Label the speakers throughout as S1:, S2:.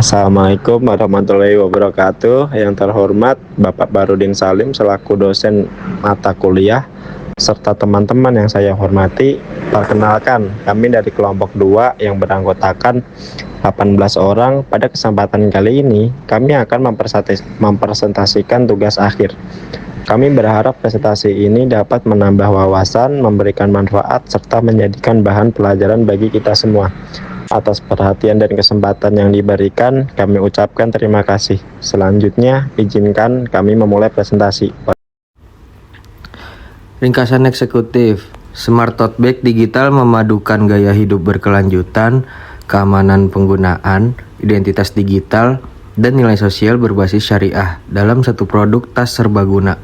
S1: Assalamualaikum warahmatullahi wabarakatuh. Yang terhormat Bapak Barudin Salim selaku dosen mata kuliah serta teman-teman yang saya hormati. Perkenalkan, kami dari kelompok 2 yang beranggotakan 18 orang. Pada kesempatan kali ini, kami akan mempresentasikan tugas akhir. Kami berharap presentasi ini dapat menambah wawasan, memberikan manfaat, serta menjadikan bahan pelajaran bagi kita semua. Atas perhatian dan kesempatan yang diberikan, kami ucapkan terima kasih. Selanjutnya, izinkan kami memulai presentasi.
S2: Ringkasan eksekutif, Smart Tote Bag digital memadukan gaya hidup berkelanjutan, keamanan penggunaan, identitas digital, dan nilai sosial berbasis syariah dalam satu produk tas serbaguna.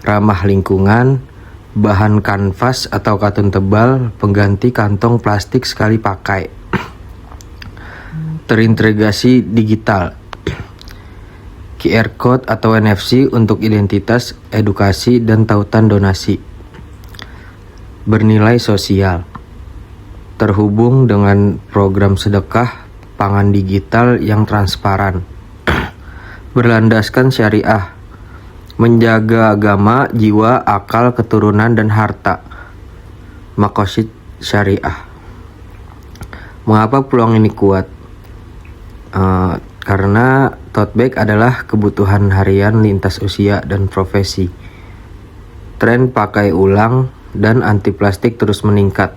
S2: Ramah lingkungan, bahan kanvas atau katun tebal, pengganti kantong plastik sekali pakai. Terintegrasi digital, QR Code atau NFC untuk identitas, edukasi, dan tautan donasi. Bernilai sosial, terhubung dengan program sedekah pangan digital yang transparan. Berlandaskan syariah, menjaga agama, jiwa, akal, keturunan, dan harta. Maqasid syariah. Mengapa peluang ini kuat? Karena tote bag adalah kebutuhan harian lintas usia dan profesi. Tren pakai ulang dan anti plastik terus meningkat.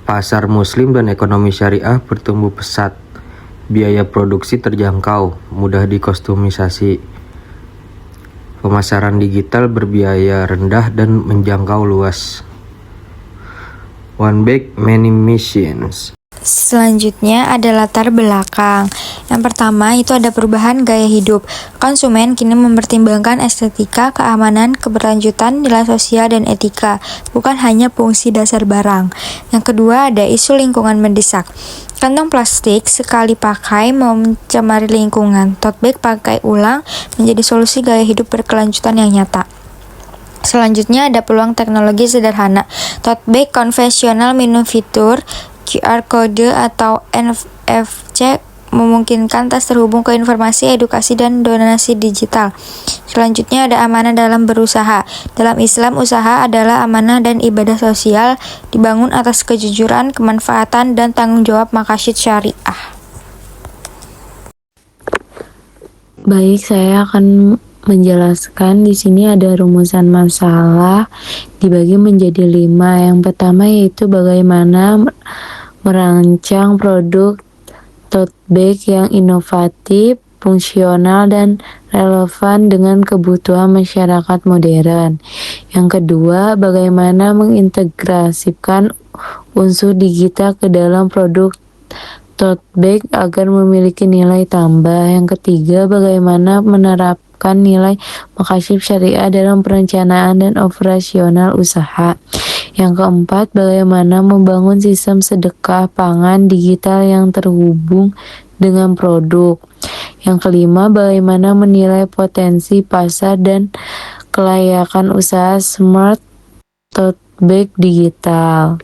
S2: Pasar muslim dan ekonomi syariah bertumbuh pesat. Biaya produksi terjangkau, mudah dikostumisasi. Pemasaran digital berbiaya rendah dan menjangkau luas. One bag, many missions.
S3: Selanjutnya ada latar belakang. Yang pertama itu ada perubahan gaya hidup. Konsumen kini mempertimbangkan estetika, keamanan, keberlanjutan, nilai sosial, dan etika, bukan hanya fungsi dasar barang. Yang kedua ada isu lingkungan mendesak. Kantong plastik sekali pakai mencemari lingkungan. Tote bag pakai ulang menjadi solusi gaya hidup berkelanjutan yang nyata. Selanjutnya ada peluang teknologi sederhana. Tote bag konvensional minum fitur QR Code atau NFC memungkinkan tas terhubung ke informasi, edukasi, dan donasi digital. Selanjutnya ada amanah dalam berusaha. Dalam Islam, usaha adalah amanah dan ibadah sosial, dibangun atas kejujuran, kemanfaatan, dan tanggung jawab maqasid syariah.
S4: Baik, saya akan menjelaskan. Di sini ada rumusan masalah dibagi menjadi 5. Yang pertama yaitu bagaimana merancang produk tote bag yang inovatif, fungsional, dan relevan dengan kebutuhan masyarakat modern. Yang kedua, bagaimana mengintegrasikan unsur digital ke dalam produk tote bag agar memiliki nilai tambah. Yang ketiga, bagaimana menerapkan nilai maqasid syariah dalam perencanaan dan operasional usaha. Yang keempat, bagaimana membangun sistem sedekah pangan digital yang terhubung dengan produk. Yang kelima, bagaimana menilai potensi pasar dan kelayakan usaha smart tote bag digital.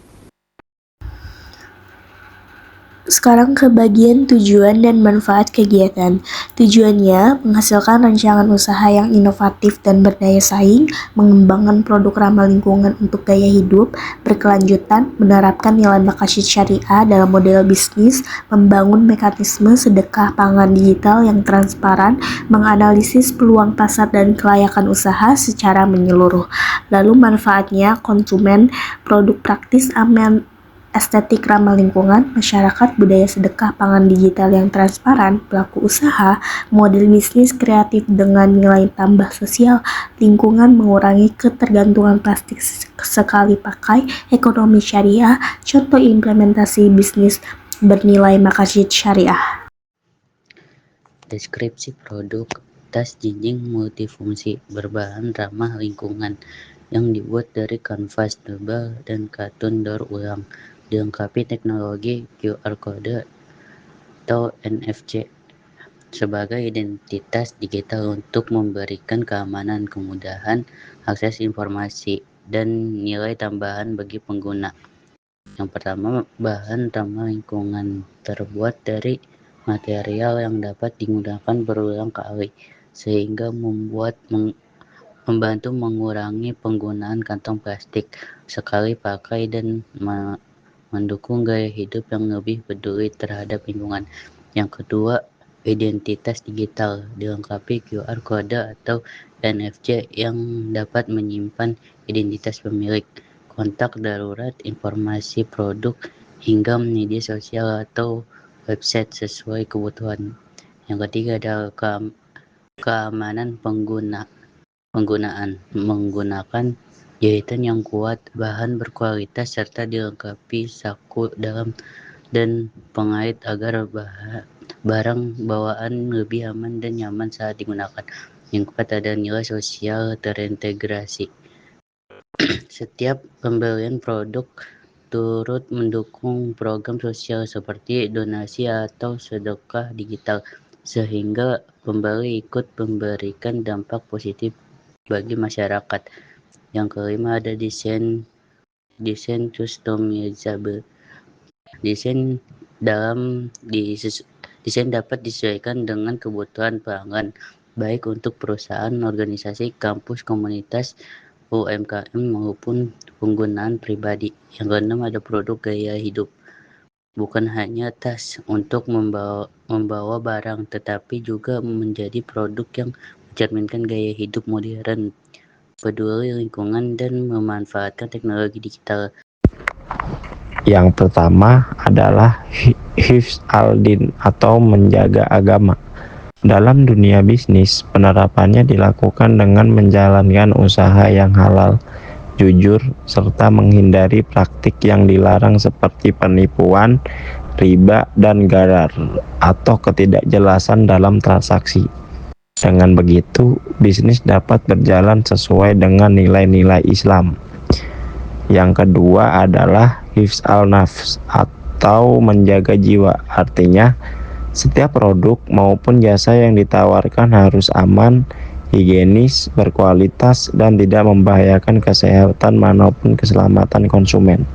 S5: Sekarang ke bagian tujuan dan manfaat kegiatan. Tujuannya menghasilkan rancangan usaha yang inovatif dan berdaya saing, mengembangkan produk ramah lingkungan untuk gaya hidup berkelanjutan, menerapkan nilai maqasid syariah dalam model bisnis, membangun mekanisme sedekah pangan digital yang transparan, menganalisis peluang pasar dan kelayakan usaha secara menyeluruh. Lalu manfaatnya konsumen, produk praktis, aman, estetik ramah lingkungan, masyarakat, budaya sedekah pangan digital yang transparan, pelaku usaha, model bisnis kreatif dengan nilai tambah sosial, lingkungan, mengurangi ketergantungan plastik sekali pakai, ekonomi syariah, contoh implementasi bisnis bernilai maqasid syariah.
S6: Deskripsi produk tas jinjing multifungsi berbahan ramah lingkungan yang dibuat dari kanvas tebal dan katun daur ulang, dilengkapi teknologi QR Code atau NFC sebagai identitas digital untuk memberikan keamanan, kemudahan, akses informasi, dan nilai tambahan bagi pengguna. Yang pertama, bahan ramah lingkungan terbuat dari material yang dapat digunakan berulang kali, sehingga membantu mengurangi penggunaan kantong plastik sekali pakai dan mendukung gaya hidup yang lebih peduli terhadap lingkungan. Yang kedua, identitas digital dilengkapi QR Code atau NFC yang dapat menyimpan identitas pemilik, kontak darurat, informasi produk, hingga media sosial atau website sesuai kebutuhan. Yang ketiga adalah keamanan penggunaan menggunakan jahitan yang kuat, bahan berkualitas, serta dilengkapi saku dalam dan pengait agar barang bawaan lebih aman dan nyaman saat digunakan. Yang keempat ada nilai sosial terintegrasi. Setiap pembelian produk turut mendukung program sosial seperti donasi atau sedekah digital, sehingga pembeli ikut memberikan dampak positif bagi masyarakat. Yang kelima ada desain customizable. Desain dapat disesuaikan dengan kebutuhan pelanggan, baik untuk perusahaan, organisasi, kampus, komunitas, UMKM maupun penggunaan pribadi. Yang keenam ada produk gaya hidup. Bukan hanya tas untuk membawa barang, tetapi juga menjadi produk yang mencerminkan gaya hidup modern, peduli lingkungan, dan memanfaatkan teknologi digital.
S1: Yang pertama adalah hifz al-din atau menjaga agama. Dalam dunia bisnis, penerapannya dilakukan dengan menjalankan usaha yang halal, jujur, serta menghindari praktik yang dilarang seperti penipuan, riba, dan gharar atau ketidakjelasan dalam transaksi. Dengan begitu, bisnis dapat berjalan sesuai dengan nilai-nilai Islam. Yang kedua adalah hifz al-nafs atau menjaga jiwa. Artinya, setiap produk maupun jasa yang ditawarkan harus aman, higienis, berkualitas, dan tidak membahayakan kesehatan maupun keselamatan konsumen.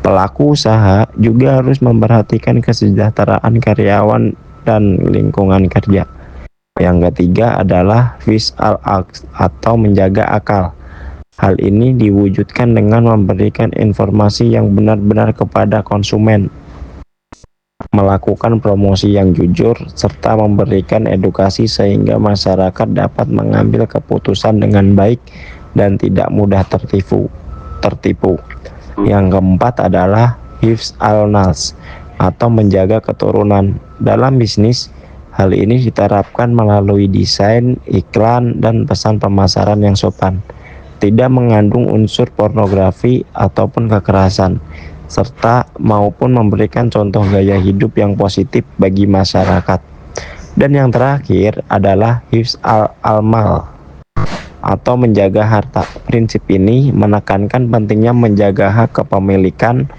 S1: Pelaku usaha juga harus memperhatikan kesejahteraan karyawan dan lingkungan kerja. Yang ketiga adalah hifz al-aql atau menjaga akal. Hal ini diwujudkan dengan memberikan informasi yang benar-benar kepada konsumen, melakukan promosi yang jujur, serta memberikan edukasi sehingga masyarakat dapat mengambil keputusan dengan baik dan tidak mudah tertipu. Yang keempat adalah hifz al-nas atau menjaga keturunan. Dalam bisnis, hal ini diterapkan melalui desain, iklan, dan pesan pemasaran yang sopan, tidak mengandung unsur pornografi ataupun kekerasan, serta maupun memberikan contoh gaya hidup yang positif bagi masyarakat. Dan yang terakhir adalah hifz al-mal atau menjaga harta. Prinsip ini menekankan pentingnya menjaga hak kepemilikan,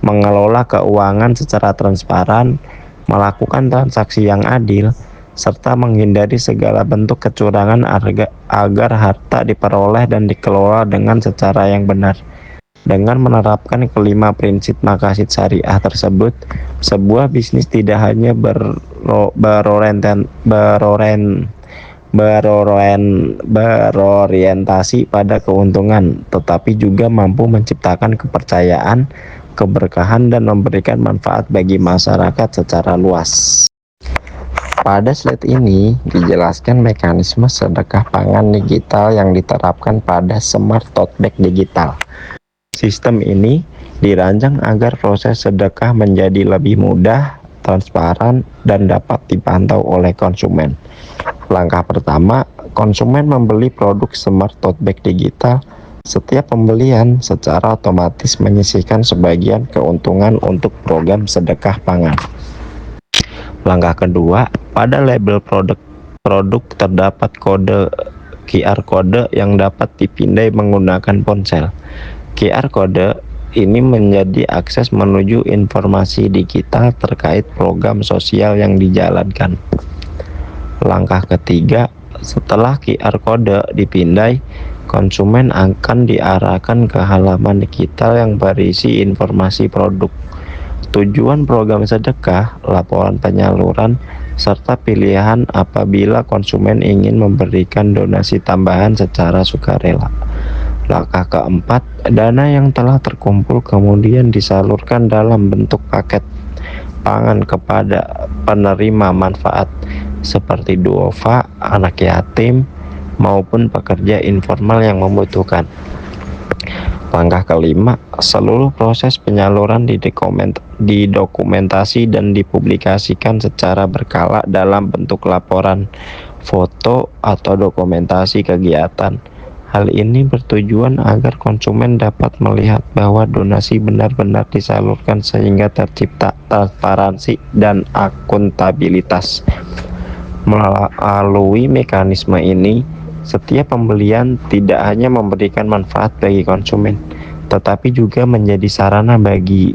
S1: mengelola keuangan secara transparan, melakukan transaksi yang adil, serta menghindari segala bentuk kecurangan agar harta diperoleh dan dikelola dengan secara yang benar. Dengan menerapkan kelima prinsip maqasid syariah tersebut, sebuah bisnis tidak hanya berorientasi pada keuntungan, tetapi juga mampu menciptakan kepercayaan, keberkahan, dan memberikan manfaat bagi masyarakat secara luas. Pada slide ini dijelaskan mekanisme sedekah pangan digital yang diterapkan pada Smart Tote Bag digital. Sistem ini dirancang agar proses sedekah menjadi lebih mudah, transparan, dan dapat dipantau oleh konsumen. Langkah pertama, konsumen membeli produk Smart Tote Bag digital. Setiap pembelian secara otomatis menyisihkan sebagian keuntungan untuk program sedekah pangan. Langkah kedua, pada label produk terdapat kode QR kode yang dapat dipindai menggunakan ponsel. QR kode ini menjadi akses menuju informasi digital terkait program sosial yang dijalankan. Langkah ketiga, setelah QR kode dipindai, konsumen akan diarahkan ke halaman digital yang berisi informasi produk. Tujuan program sedekah, laporan penyaluran, serta pilihan apabila konsumen ingin memberikan donasi tambahan secara sukarela. Langkah keempat, dana yang telah terkumpul kemudian disalurkan dalam bentuk paket pangan kepada penerima manfaat seperti duafa, anak yatim, maupun pekerja informal yang membutuhkan. Langkah kelima, seluruh proses penyaluran didokumentasi dan dipublikasikan secara berkala dalam bentuk laporan, foto, atau dokumentasi kegiatan. Hal ini bertujuan agar konsumen dapat melihat bahwa donasi benar-benar disalurkan sehingga tercipta transparansi dan akuntabilitas. Melalui mekanisme ini, setiap pembelian tidak hanya memberikan manfaat bagi konsumen, tetapi juga menjadi sarana bagi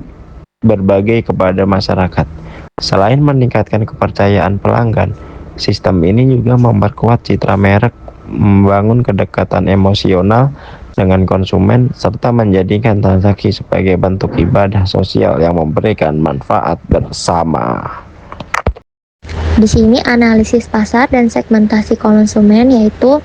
S1: berbagai kepada masyarakat. Selain meningkatkan kepercayaan pelanggan, sistem ini juga memperkuat citra merek, membangun kedekatan emosional dengan konsumen, serta menjadikan transaksi sebagai bentuk ibadah sosial yang memberikan manfaat bersama.
S7: Di sini analisis pasar dan segmentasi konsumen, yaitu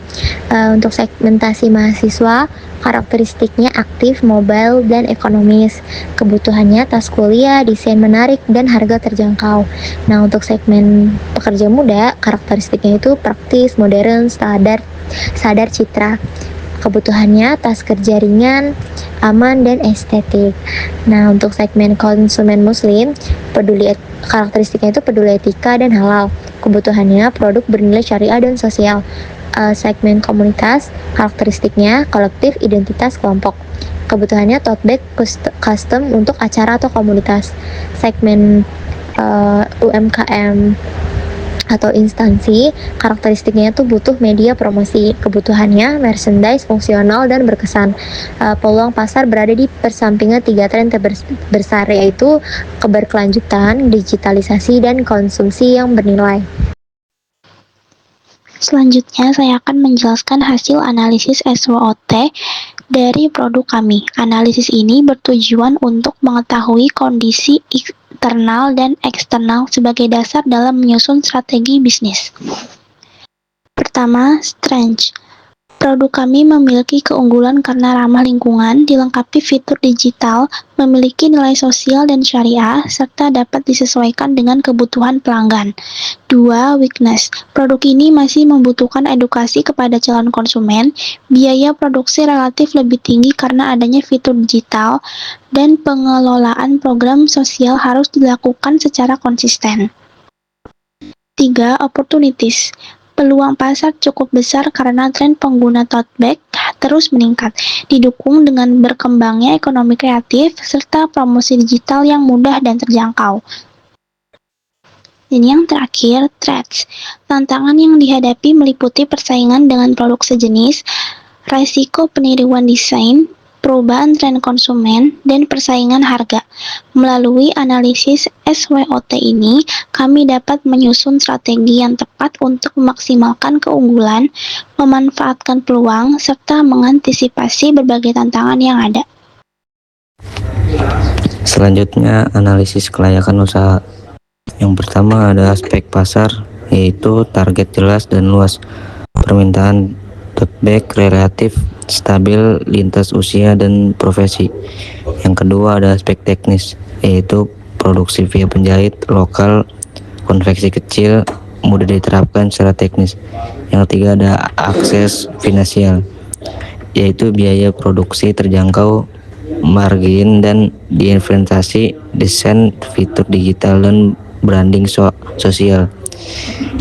S7: untuk segmentasi mahasiswa, karakteristiknya aktif, mobile, dan ekonomis. Kebutuhannya tas kuliah, desain menarik, dan harga terjangkau. Nah, untuk segmen pekerja muda, karakteristiknya itu praktis, modern, sadar citra. Kebutuhannya tas kerja ringan, aman, dan estetik. Nah, untuk segmen konsumen muslim, karakteristiknya itu peduli etika dan halal. Kebutuhannya produk bernilai syariah dan sosial. Segmen komunitas, karakteristiknya kolektif, identitas, kelompok. Kebutuhannya tote bag custom untuk acara atau komunitas. Segmen UMKM atau instansi, karakteristiknya itu butuh media promosi. Kebutuhannya merchandise fungsional dan berkesan. Peluang pasar berada di persampingan 3 tren terbesar, yaitu keberkelanjutan, digitalisasi, dan konsumsi yang bernilai.
S5: Selanjutnya, saya akan menjelaskan hasil analisis SWOT dari produk kami. Analisis ini bertujuan untuk mengetahui kondisi internal dan eksternal sebagai dasar dalam menyusun strategi bisnis. Pertama, strength. Produk kami memiliki keunggulan karena ramah lingkungan, dilengkapi fitur digital, memiliki nilai sosial dan syariah, serta dapat disesuaikan dengan kebutuhan pelanggan. 2. Weakness. Produk ini masih membutuhkan edukasi kepada calon konsumen, biaya produksi relatif lebih tinggi karena adanya fitur digital, dan pengelolaan program sosial harus dilakukan secara konsisten. 3. Opportunities. Peluang pasar cukup besar karena tren pengguna tote bag terus meningkat, didukung dengan berkembangnya ekonomi kreatif serta promosi digital yang mudah dan terjangkau. Dan yang terakhir, threats. Tantangan yang dihadapi meliputi persaingan dengan produk sejenis, risiko peniruan desain, perubahan tren konsumen, dan persaingan harga. Melalui analisis SWOT ini, kami dapat menyusun strategi yang tepat untuk memaksimalkan keunggulan, memanfaatkan peluang, serta mengantisipasi berbagai tantangan yang ada.
S2: Selanjutnya, analisis kelayakan usaha. Yang pertama ada aspek pasar, yaitu target jelas dan luas. Permintaan tote bag relatif stabil lintas usia dan profesi. Yang kedua ada aspek teknis, yaitu produksi via penjahit lokal, konveksi kecil, mudah diterapkan secara teknis. Yang ketiga ada akses finansial, yaitu biaya produksi terjangkau, margin, dan diinvestasi, desain, fitur digital, dan branding sosial.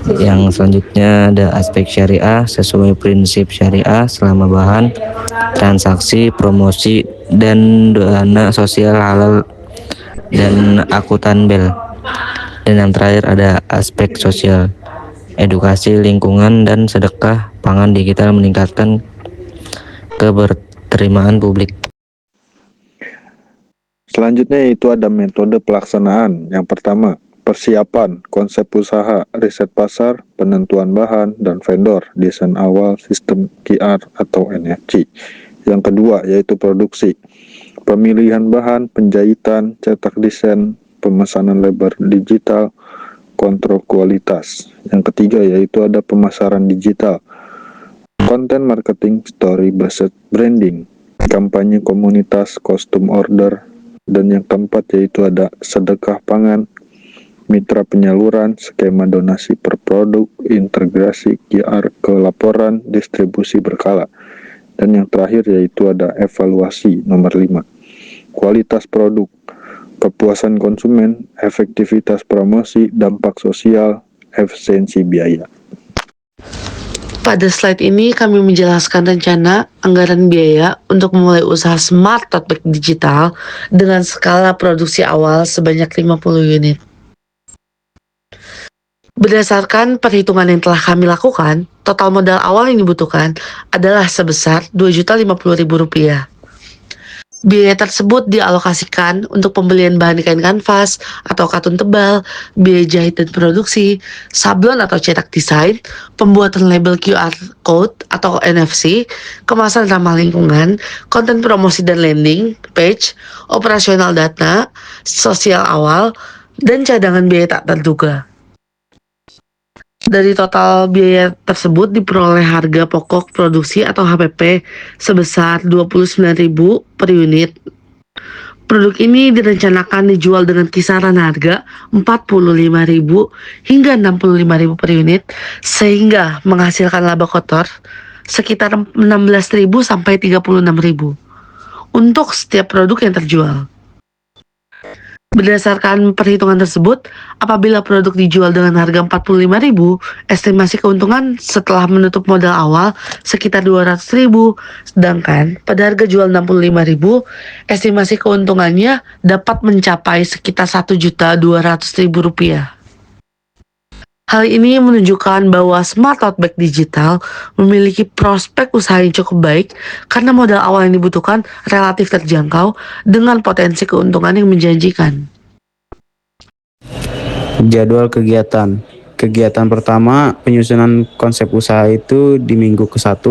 S2: Yang selanjutnya ada aspek syariah, sesuai prinsip syariah selama bahan, transaksi, promosi, dan dana sosial halal dan akuntabel. Dan yang terakhir ada aspek sosial, edukasi lingkungan dan sedekah pangan digital meningkatkan keberterimaan publik.
S8: Selanjutnya itu ada metode pelaksanaan. Yang pertama, persiapan, konsep usaha, riset pasar, penentuan bahan dan vendor, desain awal, sistem QR atau NFC. Yang kedua yaitu produksi, pemilihan bahan, penjahitan, cetak desain, pemesanan lebar digital, kontrol kualitas. Yang ketiga yaitu ada pemasaran digital, konten marketing, story based branding, kampanye komunitas, custom order, dan yang keempat yaitu ada sedekah pangan, mitra penyaluran, skema donasi per produk, integrasi QR ke laporan, distribusi berkala. Dan yang terakhir yaitu ada evaluasi nomor 5. Kualitas produk, kepuasan konsumen, efektivitas promosi, dampak sosial, efisiensi biaya.
S9: Pada slide ini kami menjelaskan rencana anggaran biaya untuk memulai usaha Smart Tote Bag Digital dengan skala produksi awal sebanyak 50 unit. Berdasarkan perhitungan yang telah kami lakukan, total modal awal yang dibutuhkan adalah sebesar Rp2.050.000. Biaya tersebut dialokasikan untuk pembelian bahan kain kanvas atau katun tebal, biaya jahit dan produksi, sablon atau cetak desain, pembuatan label QR code atau NFC, kemasan ramah lingkungan, konten promosi dan landing page, operasional data, sosial awal, dan cadangan biaya tak terduga. Dari total biaya tersebut diperoleh harga pokok produksi atau HPP sebesar Rp29.000 per unit. Produk ini direncanakan dijual dengan kisaran harga Rp45.000 hingga Rp65.000 per unit, sehingga menghasilkan laba kotor sekitar Rp16.000 sampai Rp36.000 untuk setiap produk yang terjual. Berdasarkan perhitungan tersebut, apabila produk dijual dengan harga Rp45.000, estimasi keuntungan setelah menutup modal awal sekitar Rp200.000, sedangkan pada harga jual Rp65.000, estimasi keuntungannya dapat mencapai sekitar Rp1.200.000. Hal ini menunjukkan bahwa Smart Tote Bag Digital memiliki prospek usaha yang cukup baik karena modal awal yang dibutuhkan relatif terjangkau dengan potensi keuntungan yang menjanjikan.
S2: Jadwal kegiatan. Kegiatan pertama, penyusunan konsep usaha itu di minggu ke-1.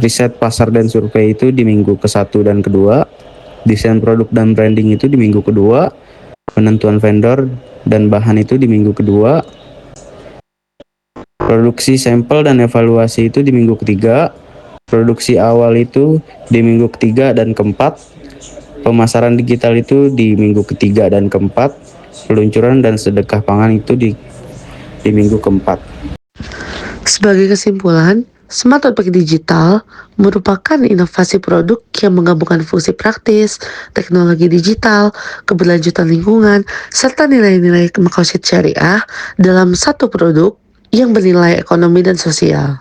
S2: Riset pasar dan survei itu di minggu ke-1 dan ke-2. Desain produk dan branding itu di minggu ke-2. Penentuan vendor dan bahan itu di minggu ke-2. Produksi sampel dan evaluasi itu di minggu ke-3. Produksi awal itu di minggu ke-3 dan ke-4. Pemasaran digital itu di minggu ke-3 dan ke-4. Peluncuran dan sedekah pangan itu di minggu ke-4.
S9: Sebagai kesimpulan, Smart Tote Bag Digital merupakan inovasi produk yang menggabungkan fungsi praktis, teknologi digital, keberlanjutan lingkungan, serta nilai-nilai makosid syariah dalam satu produk yang bernilai ekonomi dan sosial.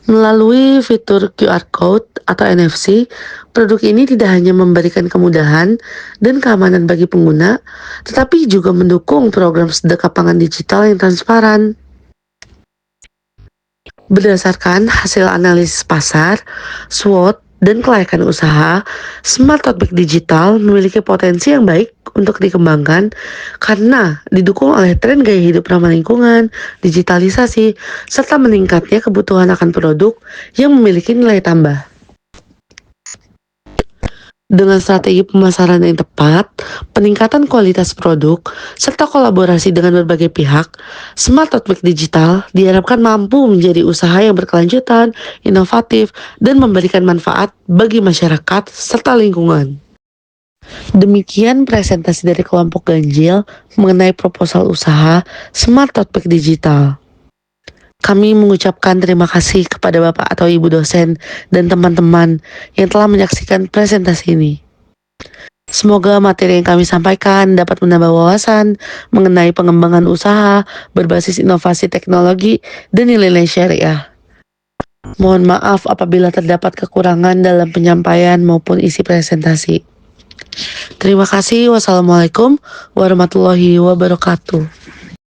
S9: Melalui fitur QR Code atau NFC, produk ini tidak hanya memberikan kemudahan dan keamanan bagi pengguna, tetapi juga mendukung program sedekah pangan digital yang transparan. Berdasarkan hasil analisis pasar, SWOT, dan kelayakan usaha, Smart Tote Bag Digital memiliki potensi yang baik untuk dikembangkan karena didukung oleh tren gaya hidup ramah lingkungan, digitalisasi, serta meningkatnya kebutuhan akan produk yang memiliki nilai tambah. Dengan strategi pemasaran yang tepat, peningkatan kualitas produk, serta kolaborasi dengan berbagai pihak, Smart Tote Bag Digital diharapkan mampu menjadi usaha yang berkelanjutan, inovatif, dan memberikan manfaat bagi masyarakat serta lingkungan. Demikian presentasi dari kelompok ganjil mengenai proposal usaha Smart Tote Bag Digital. Kami mengucapkan terima kasih kepada Bapak atau Ibu dosen dan teman-teman yang telah menyaksikan presentasi ini. Semoga materi yang kami sampaikan dapat menambah wawasan mengenai pengembangan usaha berbasis inovasi teknologi dan nilai-nilai syariah. Mohon maaf apabila terdapat kekurangan dalam penyampaian maupun isi presentasi. Terima kasih. Wassalamualaikum warahmatullahi wabarakatuh.